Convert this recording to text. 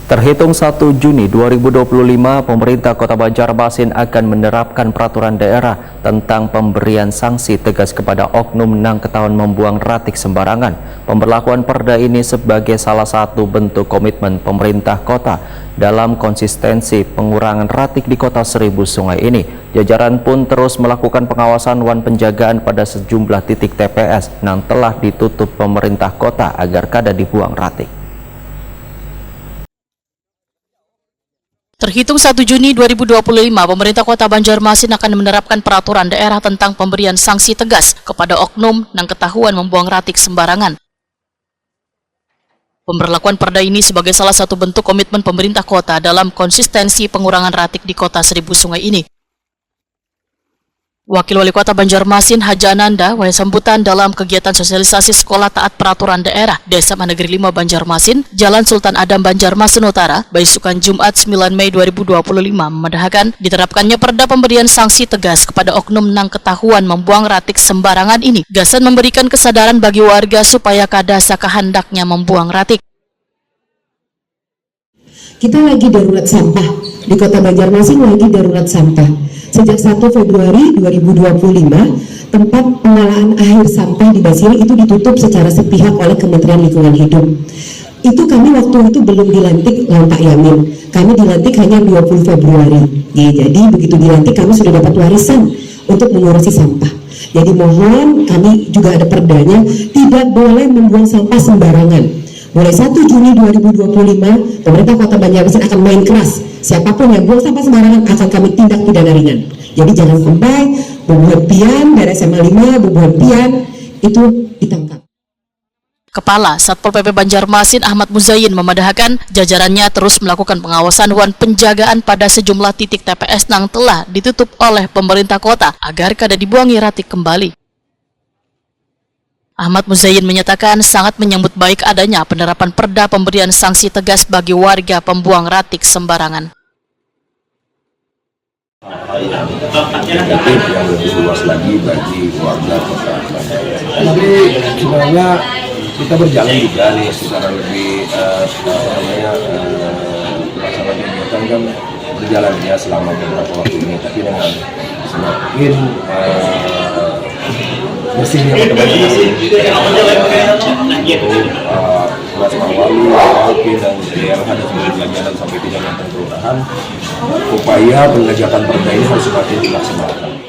Terhitung 1 Juni 2025, pemerintah Kota Banjarmasin akan menerapkan peraturan daerah tentang pemberian sanksi tegas kepada oknum yang ketahuan membuang ratik sembarangan. Pemberlakuan perda ini sebagai salah satu bentuk komitmen pemerintah kota dalam konsistensi pengurangan ratik di Kota Seribu Sungai ini. Jajaran pun terus melakukan pengawasan dan penjagaan pada sejumlah titik TPS yang telah ditutup pemerintah kota agar kada dibuang ratik. Terhitung 1 Juni 2025, pemerintah Kota Banjarmasin akan menerapkan peraturan daerah tentang pemberian sanksi tegas kepada oknum yang ketahuan membuang ratik sembarangan. Pemberlakuan perda ini sebagai salah satu bentuk komitmen pemerintah kota dalam konsistensi pengurangan ratik di Kota Seribu Sungai ini. Wakil Wali Kota Banjarmasin Haji Ananda memberi sambutan dalam kegiatan sosialisasi sekolah taat peraturan daerah Desa Negeri 5 Banjarmasin, Jalan Sultan Adam Banjarmasin Utara, Baisukan Jumat 9 Mei 2025 memandahkan diterapkannya perda pemberian sanksi tegas kepada oknum yang ketahuan membuang ratik sembarangan ini. Gasan memberikan kesadaran bagi warga supaya kada sakahandaknya membuang ratik. Kita lagi darurat sampah di Kota Banjarmasin, lagi darurat sampah. Sejak 1 Februari 2025, tempat pengolahan akhir sampah di Basiri itu ditutup secara sepihak oleh Kementerian Lingkungan Hidup. Itu kami waktu itu belum dilantik oleh Pak Yamin. Kami dilantik hanya 20 Februari. Jadi begitu dilantik kami sudah dapat warisan untuk mengurusi sampah. Jadi mohon, kami juga ada perdanya, tidak boleh membuang sampah sembarangan. Mulai 1 Juni 2025, pemerintah Kota Banjarmasin akan main keras. Siapapun yang buang sampah sembarangan akan kami tindak pidana ringan. Jadi jangan sampai bubuhan pian dari SMA 5, bubuhan pian itu ditangkap. Kepala Satpol PP Banjarmasin Ahmad Muzayyin memadahkan jajarannya terus melakukan pengawasan dan penjagaan pada sejumlah titik TPS yang telah ditutup oleh pemerintah kota agar kada dibuangi ratik kembali. Ahmad Muzayyin menyatakan sangat menyambut baik adanya penerapan perda pemberian sanksi tegas bagi warga pembuang ratik sembarangan. Inisiatif yang lebih luas lagi bagi warga kota. Tapi sebenarnya kita berjalan juga nih secara lebih pelaksanaan kegiatan kan berjalan ya selama beberapa waktu ini. Tapi dengan semakin bersihnya Kota Banjarmasin, Mas Mawali, Alkin dan DLH dan seluruh jajaran sampai tingkat kelurahan, upaya penegakan perda ini harus semakin dilaksanakan.